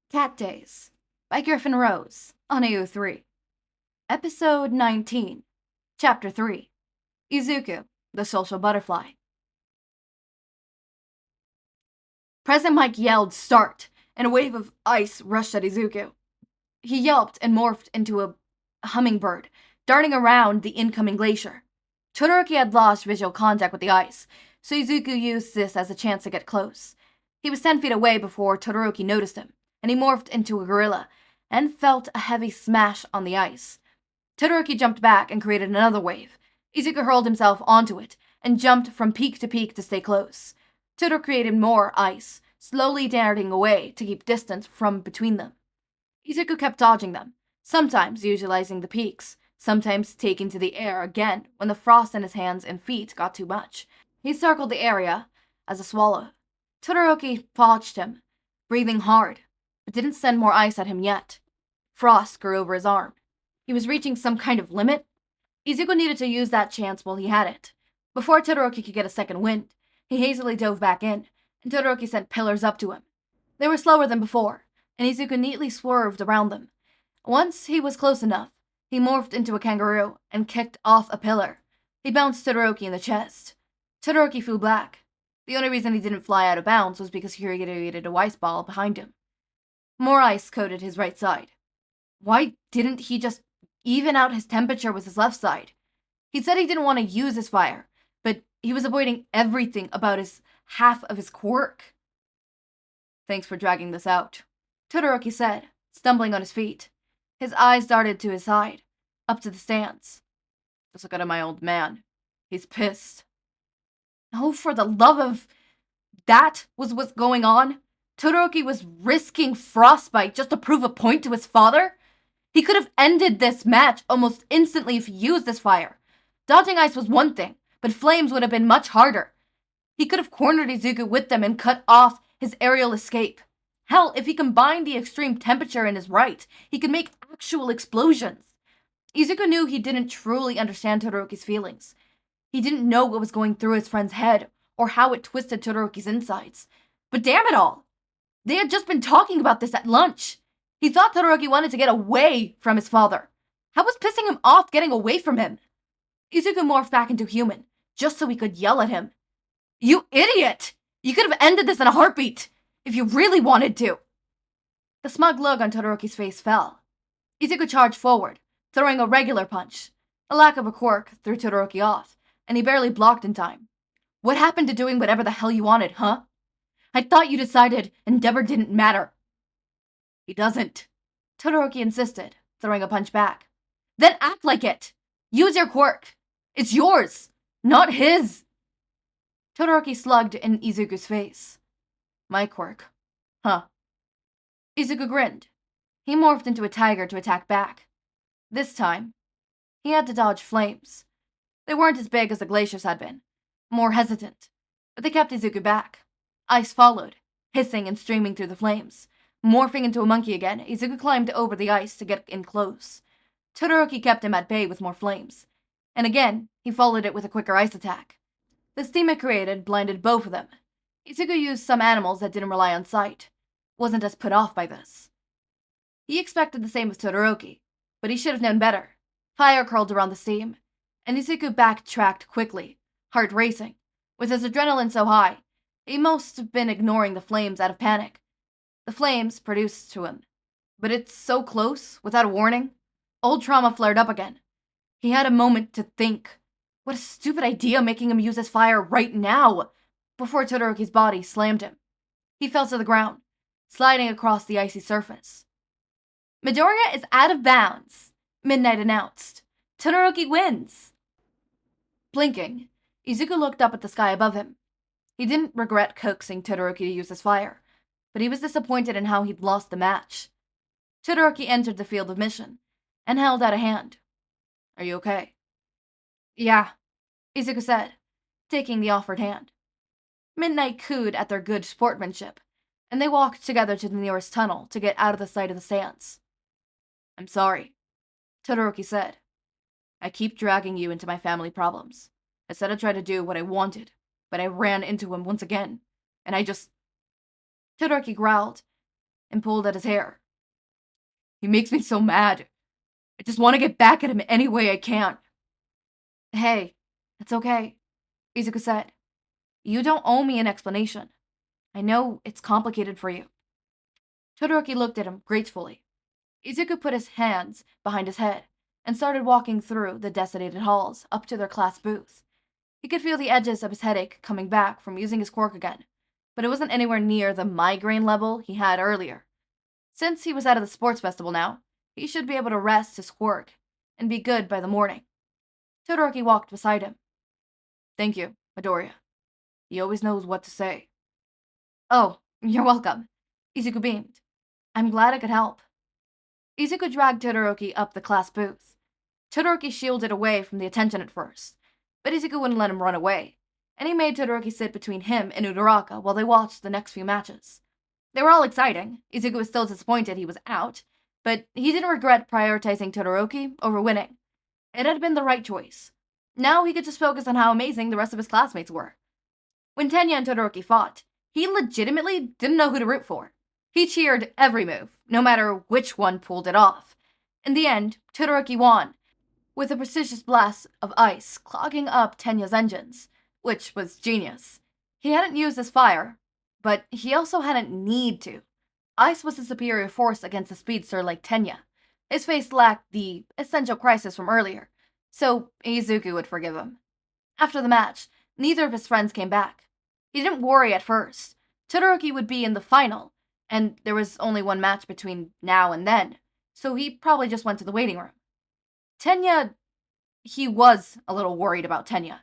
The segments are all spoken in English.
Cat Days by Griffin Rose on AO3. Episode 19, Chapter 3, Izuku, the Social Butterfly. President Mike yelled, "Start!" and a wave of ice rushed at Izuku. He yelped and morphed into a hummingbird, darting around the incoming glacier. Todoroki had lost visual contact with the ice, so Izuku used this as a chance to get close. He was 10 feet away before Todoroki noticed him, and he morphed into a gorilla and felt a heavy smash on the ice. Todoroki jumped back and created another wave. Izuku hurled himself onto it and jumped from peak to stay close. Todoroki created more ice, slowly darting away to keep distance from between them. Izuku kept dodging them, sometimes utilizing the peaks, sometimes taking to the air again when the frost in his hands and feet got too much. He circled the area as a swallow. Todoroki watched him, breathing hard, but didn't send more ice at him yet. Frost grew over his arm. He was reaching some kind of limit. Izuku needed to use that chance while he had it. Before Todoroki could get a second wind, he hastily dove back in, and Todoroki sent pillars up to him. They were slower than before, and Izuku neatly swerved around them. Once he was close enough, he morphed into a kangaroo and kicked off a pillar. He bounced Todoroki in the chest. Todoroki flew back. The only reason he didn't fly out of bounds was because he created a ice ball behind him. More ice coated his right side. Why didn't he just even out his temperature with his left side? He said he didn't want to use his fire, but he was avoiding everything about his half of his quirk. "Thanks for dragging this out," Todoroki said, stumbling on his feet. His eyes darted to his side, up to the stands. "Just look at my old man. He's pissed." Oh, for the love of... That was what's going on? Todoroki was risking frostbite just to prove a point to his father? He could have ended this match almost instantly if he used his fire. Dodging ice was one thing, but flames would have been much harder. He could have cornered Izuku with them and cut off his aerial escape. Hell, if he combined the extreme temperature in his right, he could make actual explosions. Izuku knew he didn't truly understand Todoroki's feelings. He didn't know what was going through his friend's head, or how it twisted Todoroki's insides. But damn it all! They had just been talking about this at lunch. He thought Todoroki wanted to get away from his father. How was pissing him off getting away from him? Izuku morphed back into human, just so he could yell at him. "You idiot! You could have ended this in a heartbeat, if you really wanted to!" The smug look on Todoroki's face fell. Izuku charged forward, throwing a regular punch. A lack of a quirk threw Todoroki off, and he barely blocked in time. "What happened to doing whatever the hell you wanted, huh? I thought you decided Endeavor didn't matter." "He doesn't," Todoroki insisted, throwing a punch back. "Then act like it! Use your quirk! It's yours, not his!" Todoroki slugged in Izuku's face. "My quirk, huh?" Izuku grinned. He morphed into a tiger to attack back. This time, he had to dodge flames. They weren't as big as the glaciers had been, more hesitant, but they kept Izuku back. Ice followed, hissing and streaming through the flames. Morphing into a monkey again, Izuku climbed over the ice to get in close. Todoroki kept him at bay with more flames, and again, he followed it with a quicker ice attack. The steam it created blinded both of them. Izuku used some animals that didn't rely on sight, wasn't as put off by this. He expected the same of Todoroki, but he should have known better. Fire curled around the steam, and Izuku backtracked quickly, heart racing. With his adrenaline so high, he must have been ignoring the flames out of panic. The flames produced to him. But it's so close, without a warning. Old trauma flared up again. He had a moment to think. What a stupid idea making him use his fire right now, before Todoroki's body slammed him. He fell to the ground, sliding across the icy surface. "Midoriya is out of bounds," Midnight announced. "Todoroki wins." Blinking, Izuku looked up at the sky above him. He didn't regret coaxing Todoroki to use his fire, but he was disappointed in how he'd lost the match. Todoroki entered the field of mission, and held out a hand. "Are you okay?" "Yeah," Izuku said, taking the offered hand. Midnight cooed at their good sportsmanship, and they walked together to the nearest tunnel to get out of the sight of the sands. "I'm sorry," Todoroki said. "I keep dragging you into my family problems. I said I'd try to do what I wanted, but I ran into him once again, and I just..." Todoroki growled. and pulled at his hair. He makes me so mad. I just want to get back at him any way I can. Hey, it's okay, Izuku said. You don't owe me an explanation. I know it's complicated for you. Todoroki looked at him gratefully. Izuku put his hands behind his head and started walking through the desolated halls up to their class booth. He could feel the edges of his headache coming back from using his quirk again, but it wasn't anywhere near the migraine level he had earlier. Since he was out of the sports festival now, he should be able to rest his quirk and be good by the morning. Todoroki walked beside him. Thank you, Midoriya. He always knows what to say. Oh, you're welcome, Izuku beamed. I'm glad I could help. Izuku dragged Todoroki up the class booth. Todoroki shielded away from the attention at first, but Izuku wouldn't let him run away, and he made Todoroki sit between him and Uraraka while they watched the next few matches. They were all exciting. Izuku was still disappointed he was out, but he didn't regret prioritizing Todoroki over winning. It had been the right choice. Now he could just focus on how amazing the rest of his classmates were. When Tenya and Todoroki fought, he legitimately didn't know who to root for. He cheered every move, no matter which one pulled it off. In the end, Todoroki won, with a precious blast of ice clogging up Tenya's engines, which was genius. He hadn't used his fire, but he also hadn't need to. Ice was a superior force against a speedster like Tenya. His face lacked the essential crisis from earlier, so Izuku would forgive him. After the match, neither of his friends came back. He didn't worry at first. Todoroki would be in the final, and there was only one match between now and then, so he probably just went to the waiting room. Tenya, he was a little worried about Tenya,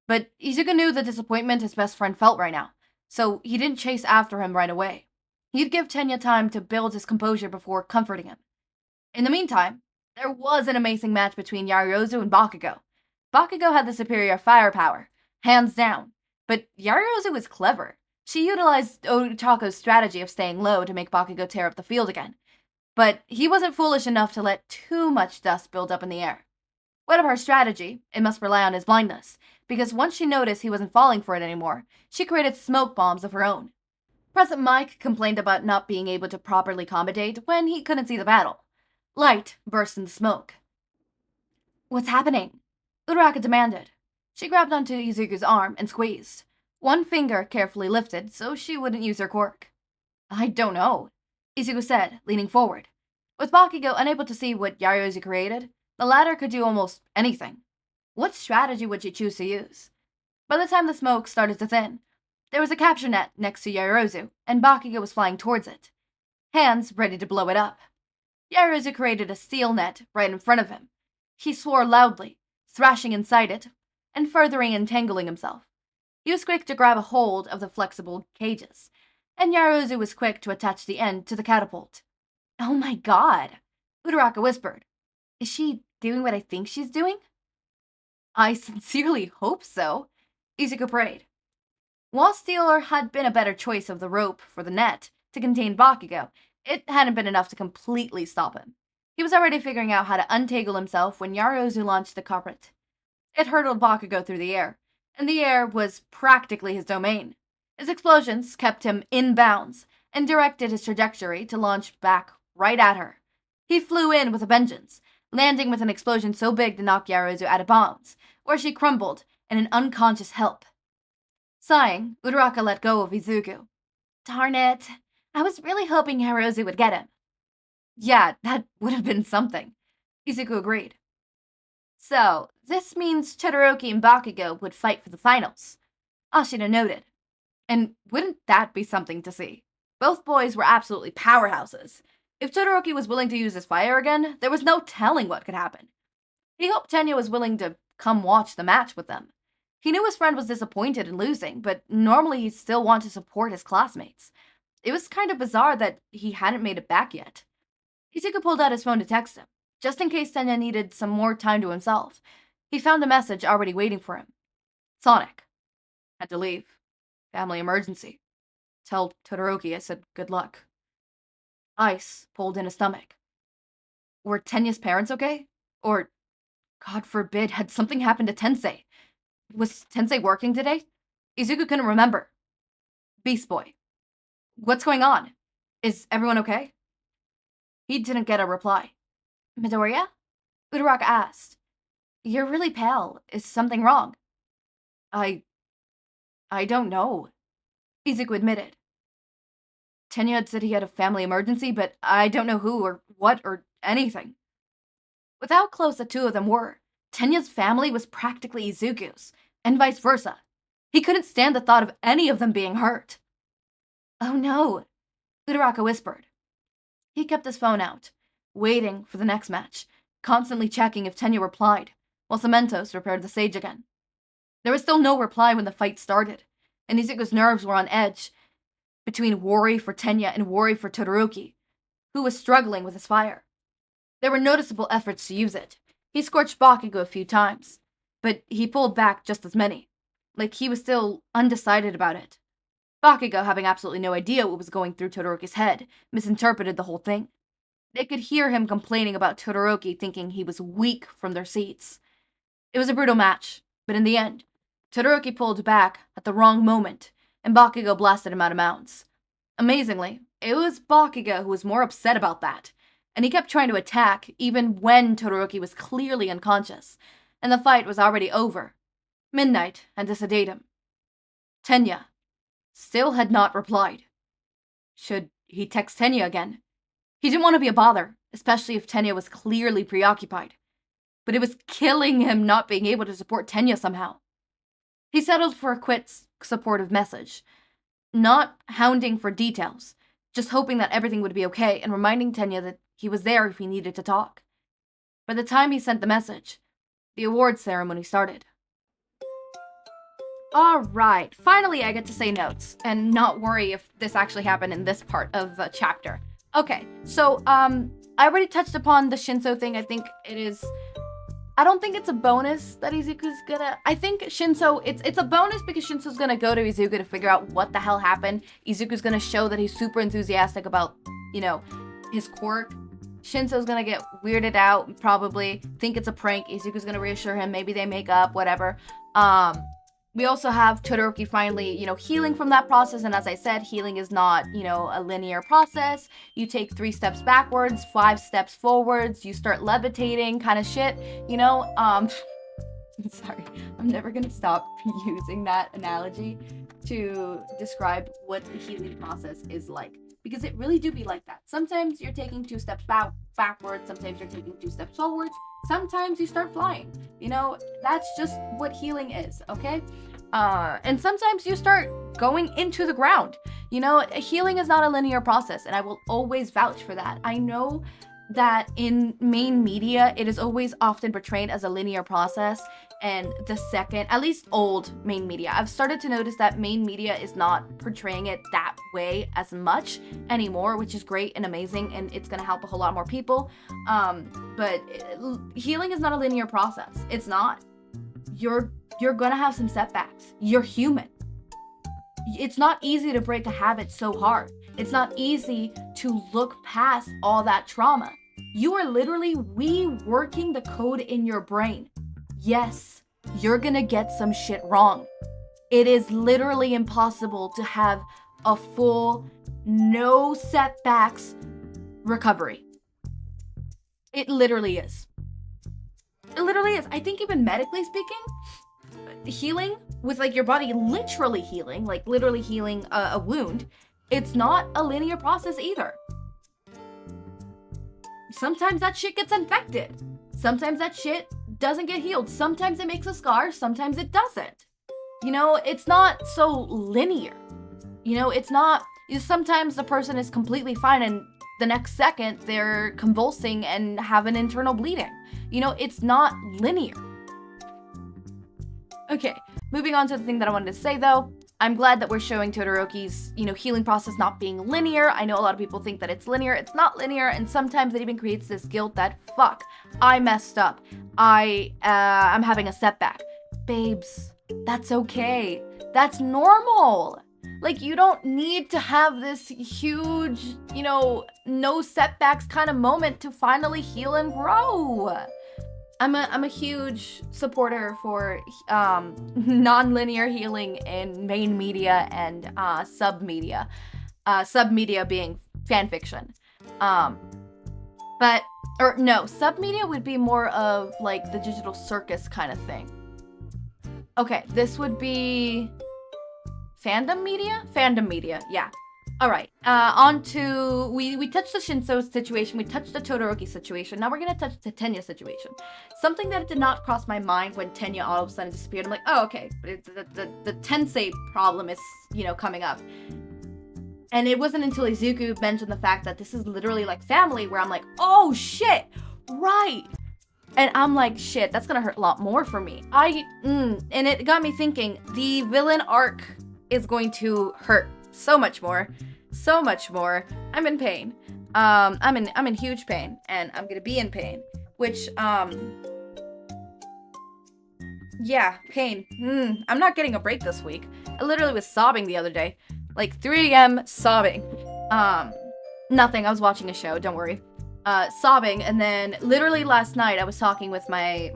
but Izuku knew the disappointment his best friend felt right now, so he didn't chase after him right away. He'd give Tenya time to build his composure before comforting him. In the meantime, there was an amazing match between Yaoyorozu and Bakugo. Bakugo had the superior firepower, hands down, but Yaoyorozu was clever. She utilized Otako's strategy of staying low to make Bakugo tear up the field again, but he wasn't foolish enough to let too much dust build up in the air. Whatever her strategy, it must rely on his blindness, because once she noticed he wasn't falling for it anymore, she created smoke bombs of her own. President Mike complained about not being able to properly accommodate when he couldn't see the battle. Light burst into smoke. What's happening? Uraraka demanded. She grabbed onto Izuku's arm and squeezed, one finger carefully lifted so she wouldn't use her quirk. I don't know, Izuku said, leaning forward. With Bakugo unable to see what Yaoyorozu created, the latter could do almost anything. What strategy would she choose to use? By the time the smoke started to thin, there was a capture net next to Yaoyorozu, and Bakugo was flying towards it, hands ready to blow it up. Yaoyorozu created a steel net right in front of him. He swore loudly, thrashing inside it, and furthering entangling himself. He was quick to grab a hold of the flexible cages, and Yaoyorozu was quick to attach the end to the catapult. Oh my god, Uraraka whispered. Is she doing what I think she's doing? I sincerely hope so, Izuku prayed. While Steeler had been a better choice of the rope for the net to contain Bakugo, it hadn't been enough to completely stop him. He was already figuring out how to untangle himself when Yaoyorozu launched the carpet. It hurtled Bakugo through the air, and the air was practically his domain. His explosions kept him in bounds and directed his trajectory to launch back right at her. He flew in with a vengeance, landing with an explosion so big to knock Yaoyorozu out of bounds, where she crumbled in an unconscious heap. Sighing, Uraraka let go of Izuku. Darn it. I was really hoping Yaoyorozu would get him. Yeah, that would have been something, Izuku agreed. So, this means Todoroki and Bakugo would fight for the finals, Ashina noted. And wouldn't that be something to see? Both boys were absolutely powerhouses. If Todoroki was willing to use his fire again, there was no telling what could happen. He hoped Tenya was willing to come watch the match with them. He knew his friend was disappointed in losing, but normally he'd still want to support his classmates. It was kind of bizarre that he hadn't made it back yet. Izuku pulled out his phone to text him, just in case Tenya needed some more time to himself. He found a message already waiting for him. Sonic. Had to leave. Family emergency. Tell Todoroki I said good luck. Ice pulled in his stomach. Were Tenya's parents okay? Or, God forbid, had something happened to Tensei? Was Tensei working today? Izuku couldn't remember. Beast Boy. What's going on? Is everyone okay? He didn't get a reply. Midoriya? Uraraka asked. You're really pale. Is something wrong? I don't know, Izuku admitted. Tenya had said he had a family emergency, but I don't know who or what or anything. With how close the two of them were, Tenya's family was practically Izuku's, and vice versa. He couldn't stand the thought of any of them being hurt. Oh no, Uraraka whispered. He kept his phone out, waiting for the next match, constantly checking if Tenya replied, while Cementos repaired the sage again. There was still no reply when the fight started, and Izuku's nerves were on edge, between worry for Tenya and worry for Todoroki, who was struggling with his fire. There were noticeable efforts to use it. He scorched Bakugo a few times, but he pulled back just as many, like he was still undecided about it. Bakugo, having absolutely no idea what was going through Todoroki's head, misinterpreted the whole thing. They could hear him complaining about Todoroki thinking he was weak from their seats. It was a brutal match, but in the end, Todoroki pulled back at the wrong moment, and Bakugo blasted him out of bounds. Amazingly, it was Bakugo who was more upset about that, and he kept trying to attack even when Todoroki was clearly unconscious, and the fight was already over. Midnight had to sedate him. Tenya still had not replied. Should he text Tenya again? He didn't want to be a bother, especially if Tenya was clearly preoccupied. But it was killing him not being able to support Tenya somehow. He settled for a quick, supportive message, not hounding for details, just hoping that everything would be okay and reminding Tenya that he was there if he needed to talk. By the time he sent the message, the awards ceremony started. Alright, finally I get to say notes and not worry if this actually happened in this part of the chapter. Okay, so, I already touched upon the Shinso thing. I think it is... I don't think it's a bonus that Izuku's gonna... I think Shinso... It's a bonus because Shinso's gonna go to Izuku to figure out what the hell happened. Izuku's gonna show that he's super enthusiastic about, you know, his quirk. Shinso's gonna get weirded out, probably. Think it's a prank. Izuku's gonna reassure him. Maybe they make up, whatever. We also have Todoroki finally, you know, healing from that process. And as I said, healing is not, you know, a linear process. You take 3 steps backwards, 5 steps forwards, you start levitating kind of shit, you know? Sorry, I'm never gonna stop using that analogy to describe what the healing process is like. Because it really do be like that. Sometimes you're taking 2 steps backwards, sometimes you're taking 2 steps forwards, sometimes you start flying. You know, that's just what healing is, okay? And sometimes you start going into the ground. You know, healing is not a linear process, and I will always vouch for that. I know that in main media, it is always often portrayed as a linear process, and the second, at least old main media, I've started to notice that main media is not portraying it that way as much anymore, which is great and amazing, and it's gonna help a whole lot more people. But healing is not a linear process. It's not. You're gonna have some setbacks. You're human. It's not easy to break a habit so hard. It's not easy to look past all that trauma. You are literally reworking the code in your brain. Yes, you're gonna get some shit wrong. It is literally impossible to have a full, no setbacks recovery. It literally is. It literally is. I think even medically speaking, healing with like your body literally healing, like literally healing a wound, it's not a linear process either. Sometimes that shit gets infected. Sometimes that shit doesn't get healed. Sometimes it makes a scar, sometimes it doesn't. You know, it's not so linear. You know, it's not, sometimes the person is completely fine and the next second they're convulsing and have an internal bleeding. You know, it's not linear. Okay, moving on to the thing that I wanted to say though. I'm glad that we're showing Todoroki's, you know, healing process not being linear. I know a lot of people think that it's linear. It's not linear, and sometimes it even creates this guilt that, fuck, I messed up. I'm having a setback. Babes, that's okay. That's normal. Like, you don't need to have this huge, you know, no setbacks kind of moment to finally heal and grow. I'm a huge supporter for non-linear healing in main media and sub-media. Sub-media being fan fiction. But, or no, submedia would be more of like the digital circus kind of thing. Okay, this would be fandom media? Fandom media, yeah. All right, on to, we touched the Shinso situation, we touched the Todoroki situation, now we're gonna touch the Tenya situation. Something that did not cross my mind when Tenya all of a sudden disappeared. I'm like, oh, okay, but the Tensei problem is, you know, coming up. And it wasn't until Izuku mentioned the fact that this is literally like family where I'm like, oh shit, right. And I'm like, shit, that's gonna hurt a lot more for me. And it got me thinking, the villain arc is going to hurt so much more. So much more. I'm in pain. I'm in huge pain, and I'm gonna be in pain. Which, yeah, pain. I'm not getting a break this week. I literally was sobbing the other day. Like 3 a.m. sobbing. Nothing, I was watching a show, don't worry. Sobbing, and then literally last night I was talking with my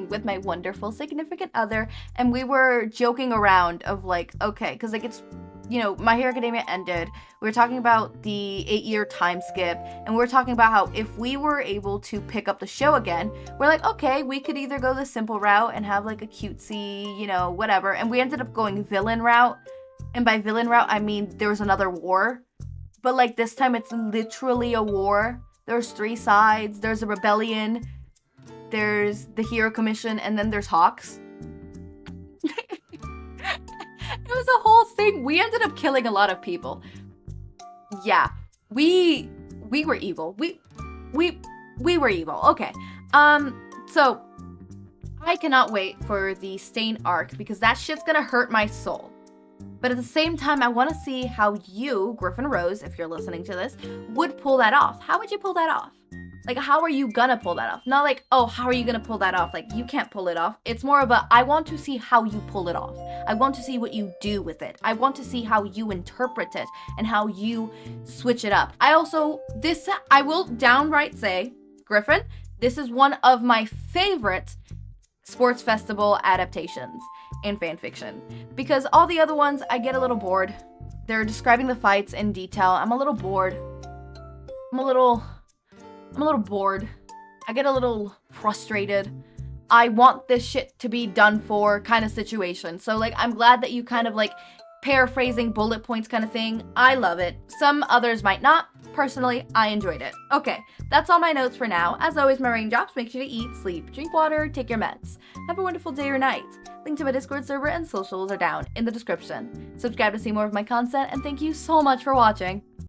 with my wonderful significant other, and we were joking around of like, okay, because like it's, you know, My Hero Academia ended, we were talking about the 8-year time skip, and we were talking about how if we were able to pick up the show again, we're like, okay, we could either go the simple route and have like a cutesy, you know, whatever, and we ended up going villain route, and by villain route I mean there was another war, but like this time it's literally a war. There's 3 sides, there's a rebellion, there's the Hero Commission, and then there's Hawks. It was a whole thing. We ended up killing a lot of people. Yeah, we were evil. We were evil. Okay. So I cannot wait for the Stain arc because that shit's gonna hurt my soul. But at the same time, I want to see how you, Griffin Rose, if you're listening to this, would pull that off. How would you pull that off? Like, how are you gonna pull that off? Not like, oh, how are you gonna pull that off? Like, you can't pull it off. It's more of a, I want to see how you pull it off. I want to see what you do with it. I want to see how you interpret it and how you switch it up. I will downright say, Griffin, this is one of my favorite sports festival adaptations in fanfiction, because all the other ones I get a little bored. They're describing the fights in detail. I'm a little bored. I'm a little bored. I get a little frustrated. I want this shit to be done for kind of situation. So like, I'm glad that you kind of like paraphrasing bullet points kind of thing. I love it. Some others might not. Personally, I enjoyed it. Okay, that's all my notes for now. As always, my raindrops, make sure to eat, sleep, drink water, take your meds. Have a wonderful day or night. Link to my Discord server and socials are down in the description. Subscribe to see more of my content, and thank you so much for watching.